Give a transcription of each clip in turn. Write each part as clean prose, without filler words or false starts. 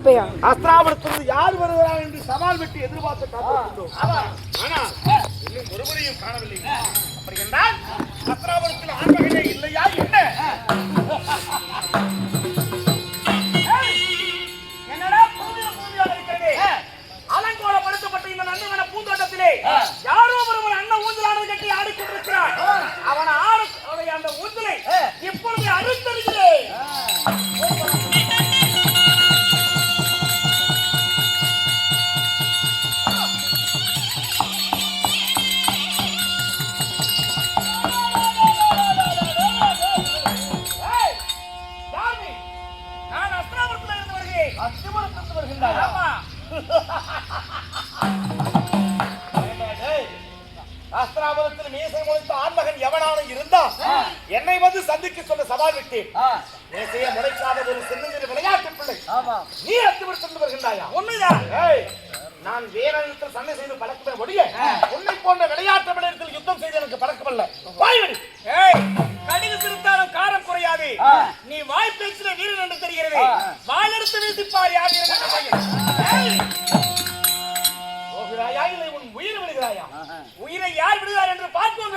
அஸ்திராபுரத்திலிருந்து யார் வருகிறார் என்று சவால் விட்டு எதிர்பார்த்து காத்திருக்கின்றோம். ஆனால் இன்னும் ஒருவரையும் காணவில்லை. அப்படி என்றால் அஸ்திராபுரத்தில் ஆண்மகனே இல்லையா என்ன? என்னடா பூமியாக இருக்கிறது? அலங்கோலப்படுத்தப்பட்ட இந்த நந்தவன பூந்தோட்டத்திலே யாரோ ஒருவன் அண்ணன் ஊஞ்சலானது கட்டி ஆடிக்கொண்டிருக்கிறான். அவனை அந்த ஊஞ்சலை இப்பொழுது அறுத்தருகிறேன். அஸ்திராபுரத்தில் மீசை முளைத்த ஆண்மகன் எவனாலும் இருந்தா என்னை வந்து சந்திக்க சொன்ன சவால் விட்டேன். மீசையை முளைக்காத ஒரு சின்னஞ்சிறு விளையாட்டு பிள்ளை நீ அத்துவிட்டு வருகின்றாயா? உண்மைதான். நான் வேறத்தில் சண்டை செய்து பழக்கமே முடிய உன்னை போன்ற விளையாட்டு விளையாட்டில் யுத்தம் செய்து எனக்கு பழக்கமல்ல. வாய்வெளி கடிகு சிறுத்தாலும் காரம் குறையாது. நீ வாய் பேச்சில வீரன் என்று தெரிகிறது. வாயெடுத்து வீசிப்பார் யார் போகிறாயா இல்லை உன் உயிர் விடுகிறாயா? உயிரை யார் விடுகிறார் என்று பார்ப்போம்.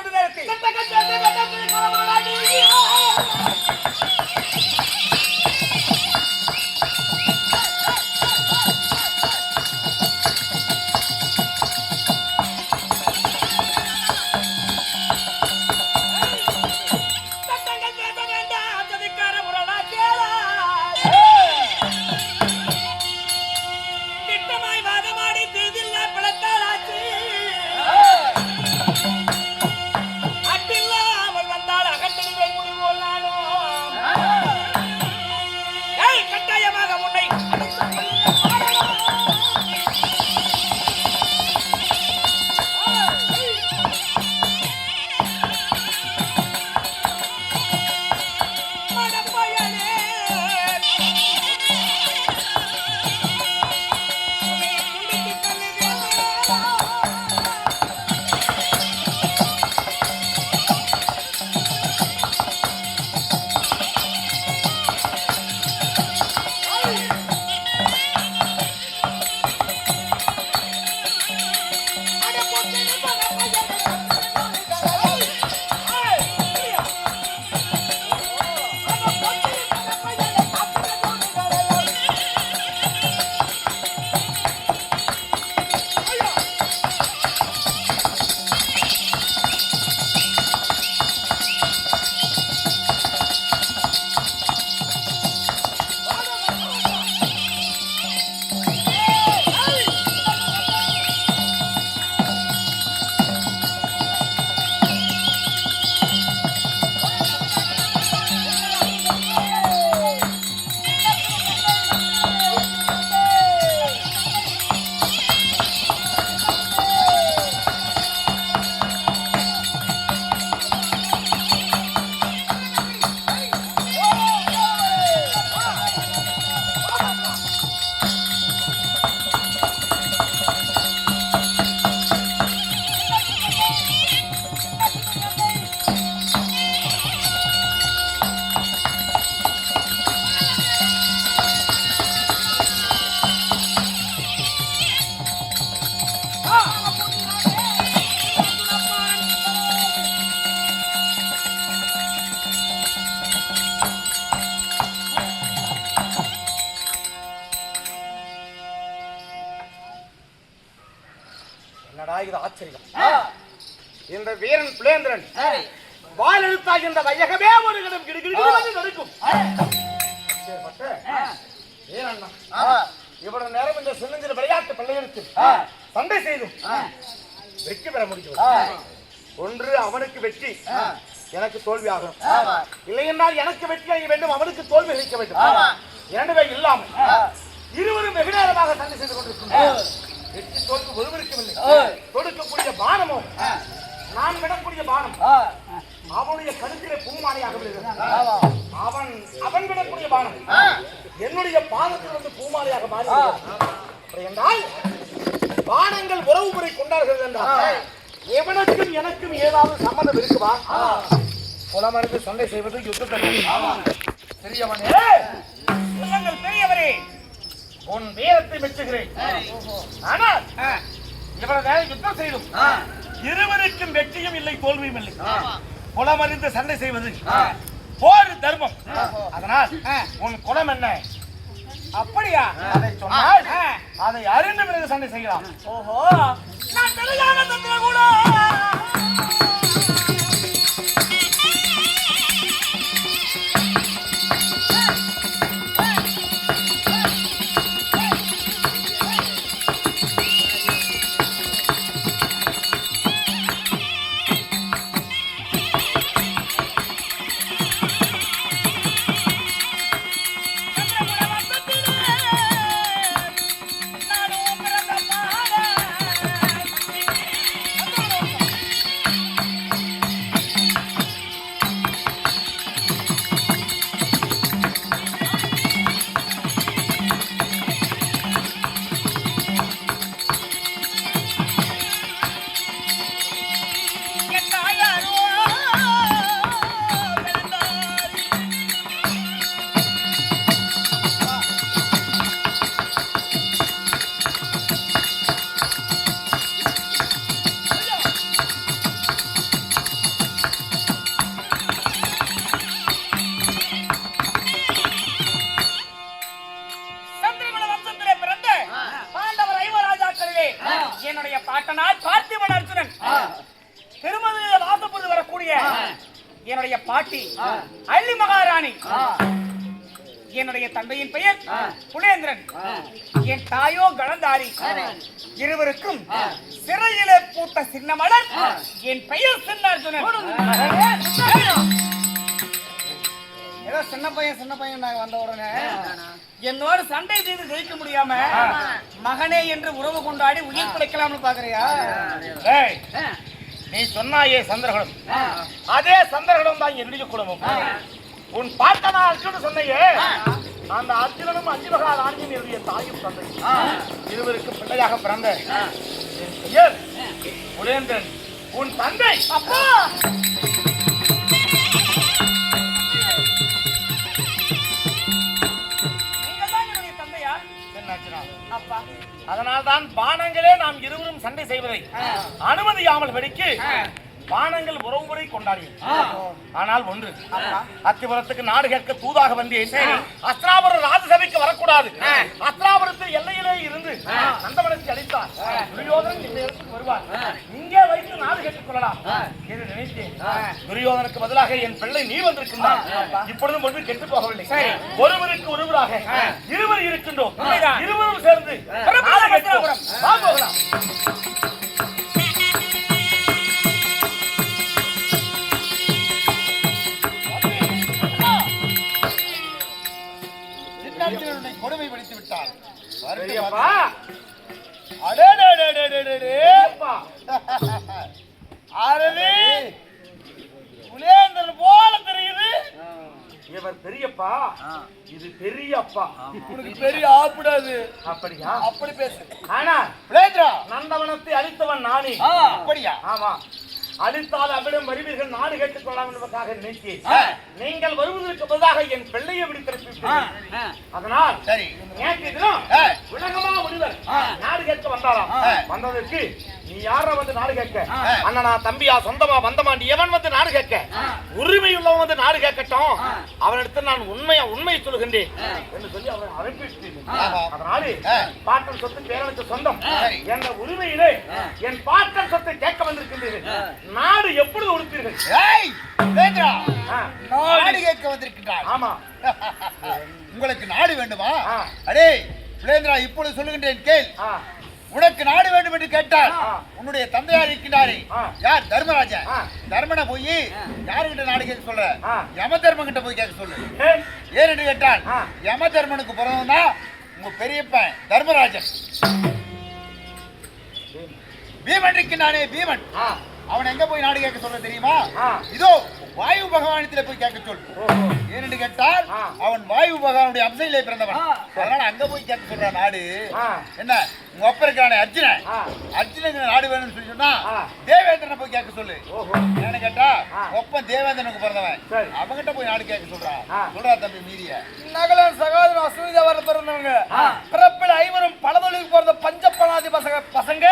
நேரத்தில் இந்த வீரன் புலேந்திரன் வால் எழுத்தால் இந்த வையகமே ஒரு கடம் கிடுகிடு நடக்கும். இவ்வளவு நேரம் இந்த சின்னஞ்சிறு விளையாட்டு பிள்ளைகளுக்கு சண்டை செய்தும் வெற்றி பெற முடியும். ஒன்று அவனுக்கு வெற்றி, எனக்கு தோல்வி ஆகும். இல்லை என்றால் எனக்கு வெற்றி அடைய வேண்டும், அவனுக்கு தோல்வி அளிக்க வேண்டும். இரண்டுமே இல்லாமல் இருவரும் வெகு நேரமாக சண்டை செய்து கொண்டிருக்கின்றனர். வெற்றி தோல்வி ஒருவருக்கும் இல்லை. கொடுக்கக்கூடிய பானமோ நான் விடக்கூடிய பானம் அவனுடைய கழுத்திலே பூமாலையாக அவன் விடக்கூடிய பானம் என்னுடைய பாதத்தில் வந்து பூமாலையாக மாறி என்றால் பானங்கள் உறவு முறை கொண்டாடுகிறது என்றால் எவனுக்கும் எனக்கும் ஏதாவது சம்மந்தம் இருக்குமா? குலமறிந்து சண்டை செய்வது யுத்தத்தை. பெரியவனே, பெரியவரே, உன் வீரத்தை மெச்சுகிறேன். ஆனால் இவ்வளவு நேரம் யுத்தம் செய்தும் இருவருக்கும் வெற்றியும் இல்லை, தோல்வியும் இல்லை. குலமறிந்து சண்டை செய்வது போர் தர்மம். அதனால் உன் குலம் என்ன? அப்படியா? அதை சொன்னால் அதை அறிந்த பிறகு சண்டை செய்யலாம். ஓஹோ, நான் தெரியாத தந்திர கூட என்னுடைய பாட்டனார் பார்த்திபன் அர்ஜுனன், திருமதியில் வாசப்பட்டு வரக்கூடிய என்னுடைய பாட்டி அள்ளி மகாராணி, என்னுடைய தந்தையின் பெயர் புலேந்திரன், என் தாயோ கணந்தாரி. இருவருக்கும் சிறையிலே பூத்த சின்ன மலர் என் பெயர் சின்ன அர்ஜுனன். ஏதோ சின்ன பையன் நாங்க வந்த உடனே என்னோட சண்டை செய்து ஜெயிக்க முடியாம மகனே என்று உறவு கொண்டாடி உயிர் பிழைக்கலாம்னு பாக்குறியா? நீ சொன்னாயே சந்திரகுலம், அதே சந்திரகுலம் தான் என்னுடைய குடும்பம். உன் பாட்டனா அர்ஜுனன் சொன்னையே, அந்த அர்ஜுனனும் அஞ்சுமகா ராணியும் என்னுடைய தாயும் தந்தை இருவருக்கு பிள்ளையாக பிறந்த என் பெயர் புலேந்திரன். உன் தந்தை அப்பா அப்பா, அதனால்தான் பானங்களே நாம் இருவரும் சண்டை செய்வதை அனுமதியாமல் வெடிக்கு பானங்கள் உறவுமுறை கொண்டாடியது. ஆனால் ஒன்று, அத்திபுரத்துக்கு நாடு கேட்க தூதாக வந்தேன். அஸ்திராபுரம் ராஜசபைக்கு வரக்கூடாது. அஸ்திராபுரத்து எல்லையிலே இருந்து நந்தவனத்தை அளித்தார். துரியோதனன் இந்த இடத்துக்கு வருவார், இங்கே வைத்து நாடு கேட்டுக் கொள்ளலாம் என்று நினைத்தேன். துரியோதனுக்கு பதிலாக என் பிள்ளை நீ வந்திருக்கின்றார். இப்பொழுதும் ஒன்று கெட்டு போகவில்லை. ஒருவருக்கு ஒருவராக இருவர் இருக்கின்றோம். இருவரும் சேர்ந்து போகலாம். கொடுமை படித்து விட்டார். புலேந்திரன் போல தெரியுது. இவர் பெரியப்பா, இது பெரியப்பா. பெரிய ஆப்பிடாது. அப்படியா? அப்படி பேசு. ஆனா புலேந்திரா, நந்தவனத்தை அழித்தவன் நானே. அப்படியா? ஆமா. அழித்தால் அவிடம் வருவீர்கள், நாடு கேட்டுக் கொள்ளலாம் என்பதற்காக நினைத்தேன். நீங்கள் வருவதற்கு பதிலாக என் பிள்ளையை விடுத்திருப்பீர்கள். அதனால் சரி, நேற்று தினம் உலகமா முடிவர் நாடு கேட்க வந்தாராம். வந்ததற்கு நீ யார வந்து நாடு கேட்க? அண்ணனா, தம்பியா, சொந்தமா, பந்தமாண்டி எவன் வந்து நாடு கேட்க? உரிமையுள்ளவன் வந்து நாடு கேட்கட்டும், அவனிடத்தில் நான் உண்மையை சொல்லுகின்றேன் என்று சொல்லி அவரை அனுப்பிவிட்டேன். அதனால பாட்டன் சொத்து பேரனுக்கு சொந்தம் என்ற உரிமையிலே என் பாட்டன் சொத்தை கேட்க வந்திருக்கின்றீர்கள். நாடு எப்பொழுது உடுப்பீர்கள்? நாடு கேட்க வந்திருக்கிறார். ஆமா. உங்களுக்கு நாடு வேண்டுமா? அடே புலேந்திரா, இப்பொழுது சொல்லுகின்றேன் கேள். உனக்கு நாடு வேண்டும் என்று கேட்டால் உன்னுடைய தந்தையார் இருக்கிறாரே, யார்? தர்மராஜன். தர்மனை போய் யாருகிட்ட நாடு கேட்க சொல்ற? யம தர்மன் கிட்ட போய் கேட்க சொல்லு. ஏன் என்று கேட்டால் யம தர்மனுக்கு பிறந்தவன் தான் உங்க பெரியப்பன் தர்மராஜன். பீமன் இருக்கின்றானே, பீமன், அவன் எங்க போய் நாடு கேட்க சொல்ல தெரியுமா? இதோ வாயு பகவானத்திலே போய் கேட்க சொல். ஏனென்று கேட்டால் அவன் வாயு பகவானுடைய அம்சையிலே பிறந்தவன். அதனால அங்க போய் கேட்க சொல்ற நாடு. என்ன உங்க அப்பா இருக்கிறானே அர்ஜுனன், அர்ஜுனன் நாடு வேணும்னு சொல்லி சொன்னா தேவேந்திரனை போய் கேட்க சொல்லு. ஏன்னு கேட்டா ஒப்பன் தேவேந்திரனுக்கு பிறந்தவன், அவங்கிட்ட போய் நாடு கேட்க சொல்றா. சொல்றா தம்பி மீறிய நகலன் சகோதரன் அசுவிதா வர பிறந்தவங்க பிறப்ப பிறந்த பஞ்சப்பனாதி பசங்க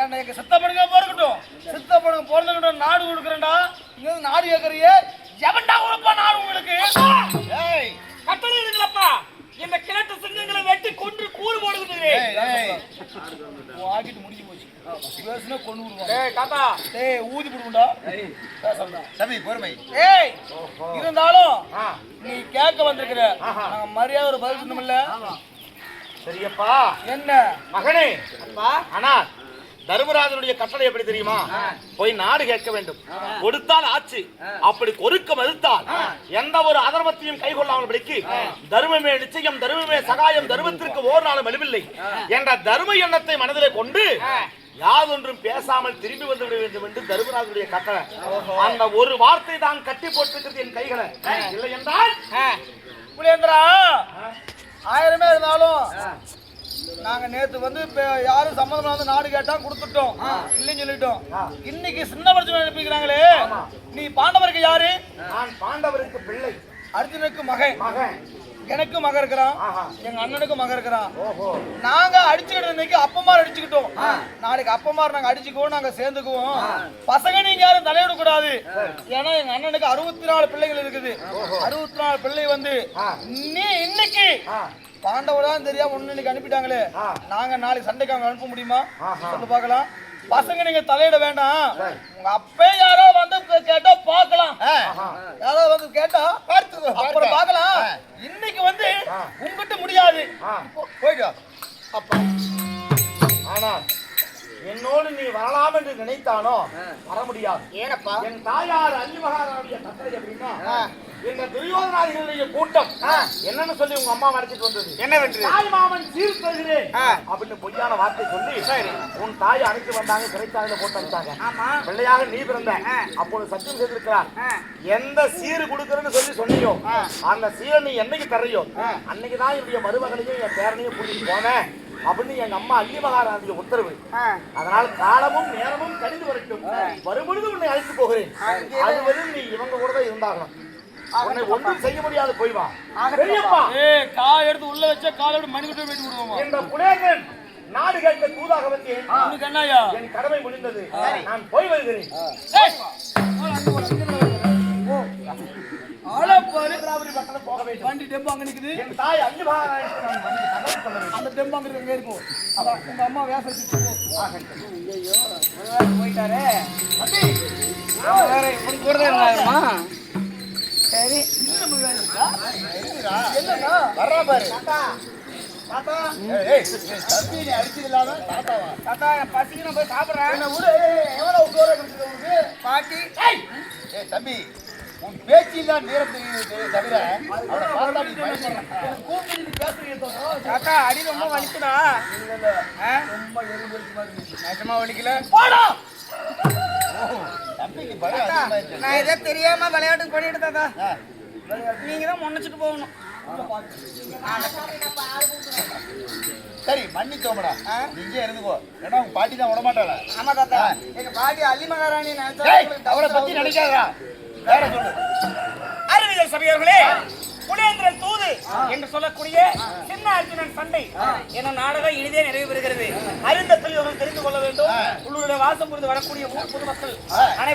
ஏன்னா எங்க சித்தப்பனுங்க போறக்கட்டும், சித்தப்பனுங்க பிறந்துக்கிட்டோம் நாடு கொடுக்குறேன்டா. இங்க வந்து நாடு கேட்கறியே, எவன்டா கொடுப்பா நாடு உங்களுக்கு? ஏய் கட்டளை இருக்குல்லப்பா, இந்த கிணட்டு சிங்கங்களை வெட்டி கொன்று கூறு போடுகிறது. ஆகிட்டு முடிஞ்சு போச்சு. பேசுனா கொண்டு விடுவாங்க. ஏய் தாத்தா, டேய் ஊதி போடுடா. பேசறடா. தம்பி பொறுமை. ஏய் இருந்தாலும் நீ கேட்க வந்திருக்கிற, நான் மரியாதை ஒரு பதில் சொன்னோம்ல. சரியப்பா. என்ன மகனே, அப்பா? ஆனா தர்மராஜனுடைய கட்டளை எப்படி தெரியுமா? போய் நாடு கேட்க வேண்டும், கொடுத்தால் ஆச்சு, அப்படி கொறுக்க மறுத்தால் எந்த ஒரு அதர்மத்தையும் கைகொள்ளாமல் படிக்கு தர்மமே நிச்சயம், தர்மமே சகாயம், தர்மத்திற்கு ஓர் நாளும் வலுவில்லை என்ற தர்ம எண்ணத்தை மனதிலே கொண்டு யாதொன்றும் பேசாமல் திரும்பி வந்து விட வேண்டும் என்று தர்மராஜனுடைய கட்டளை. அந்த ஒரு வார்த்தை தான் கட்டி போட்டிருக்கிறது என் கைகளை. இல்லை என்றால் புலேந்திரா, 1000 இருந்தாலும் நாங்க நேத்து வந்து யாரும் சம்மதம் வந்து நாடு கேட்டா கொடுத்துட்டோம், இல்லைன்னு சொல்லிட்டோம். இன்னைக்கு சின்ன பிரச்சனை அனுப்பிக்கிறாங்களே, நீ பாண்டவருக்கு யாரு? நான் பாண்டவருக்கு பிள்ளை, அர்ஜுனுக்கு மகன், எனக்கு மகன் இருக்கிறான், எங்க அண்ணனுக்கு மகன் இருக்கிறான். நாங்க அடிச்சுக்கிட்டு இன்னைக்கு அப்பமார் அடிச்சுக்கிட்டோம், நாளைக்கு அப்பமார் நாங்க அடிச்சுக்குவோம், நாங்க சேர்ந்துக்குவோம். பசங்க நீங்க யாரும் தலையிட கூடாது. ஏன்னா எங்க அண்ணனுக்கு 64 பிள்ளைகள் இருக்குது. 64 பிள்ளை வந்து நீ இன்னைக்கு பாண்டவதான் தெரியாம ஒண்ணு இன்னைக்கு அனுப்பிட்டாங்களே, நாங்க நாளைக்கு சண்டைக்கு அவங்க அனுப்ப முடியுமா சொல்லு பாக்கலாம். பசங்க நீங்க தலையிட வேண்டாம். உங்க அப்பே யாரோ வந்து கேட்டா பாக்கலாம், யாரோ வந்து கேட்டா அப்புறம் பாக்கலாம். இன்னைக்கு வந்து உங்ககிட்ட முடியாது, போயிட்டு வா. அப்பா. ஆனா என்னோடு நீ வரலாம் என்று நினைத்தானோ வர முடியாது. ஏனப்பா? என் தாயார் அன்னிமகாராவுடைய கட்டளை அப்படின்னா எங்க துரியோதனாதிகளுடைய கூட்டம் என்னன்னு சொல்லி உங்க அம்மா அழைச்சிட்டு வந்தது என்னவென்று? தாய் மாமன் சீர் தருகிறேன் அப்படின்னு பொய்யான வார்த்தை சொல்லி உன் தாயை அழைத்து வந்தாங்க, சிறைச்சாலையில போட்டு அனுப்பிச்சாங்க. பிள்ளையாக நீ பிறந்த அப்போது சத்தியம் செய்திருக்கிறார், எந்த சீரு கொடுக்கறன்னு சொல்லி சொன்னியோ அந்த சீரை நீ என்னைக்கு தரையோ அன்னைக்குதான் என்னுடைய மருமகனையும் என் பேரனையும் கூட்டிட்டு போனேன் அப்படின்னு எங்க அம்மா அன்னிமகாராஜுடைய உத்தரவு. அதனால காலமும் நேரமும் கழிந்து வரட்டும், வரும்பொழுது உன்னை அழைத்து போகிறேன். அதுவரை நீ இவங்க கூட தான் இருந்தாகணும், உன்னை ஒன்றும் செய்ய முடியாது. போய் வா பெரியப்பா. கால் எடுத்து உள்ள வச்சா காலோட மணிக்கிட்ட வெட்டி விடுவோமா? என்ற புலேகன் நாடு கேட்க தூதாக வந்தேன். உனக்கு என்னய்யா? என் கடமை முடிந்தது, நான் போய் வருகிறேன். போக வேண்டும். வண்டி டெம்பு அங்க நிக்குது. என் தாய் அன்னிமகாராஜுக்கு நான் வந்து தகவல் சொல்ல வேண்டும். அந்த டெம்பு அங்க இருக்கு, இருக்கும். அதான் உங்க அம்மா வேச போயிட்டாரே. இவன் கூட இருந்தாருமா? சரி என்னடா வர்றா பாரு. தாத்தா, தம்பி நீ அடிச்சது இல்லாம தாத்தாவா? தாத்தா என் பசிக்கு நான் போய் சாப்பிடுறேன். என்ன விடு, எவ்வளவு உட்கார உனக்கு பாட்டி. ஏய் தம்பி, உன் பேச்சில் நேரம் தெரியுது தவிர அவனை பார்த்தா நீ பயப்படுற. கூப்பிட்டு பேசுறீங்க தாத்தா. அடி ரொம்ப வலிக்குதா? ரொம்ப எரிஞ்சு மாதிரி நிஜமா வலிக்கல. போடா தம்பிக்கு பயம் அதிகமாயிடுச்சு. நான் இதை தெரியாம விளையாட்டுக்கு பண்ணிட்டு தாத்தா, நீங்க தான் முன்னிச்சுட்டு போகணும். சரி மன்னிச்சோமடா, நீ இங்கே இருந்துக்கோ. ஏன்னா உங்க பாட்டி தான் விடமாட்டாள. ஆமா தாத்தா, எங்க பாட்டி அள்ளி மகாராணி அவரை பத்தி நினைக்காதா, வேற சொல்லு. அறிவியல் சபையர்களே, புலேந்திரன் தூது என்று சொல்லக்கூடிய சின்ன அர்ஜுனன் சண்டை என நாடகம் இனிதே நிறைவு பெறுகிறது. அறிந்த பெரியவர்கள் தெரிந்து கொள்ள வேண்டும். உள்ளூரில் வாசம் புரிந்து வரக்கூடிய ஊர் பொதுமக்கள்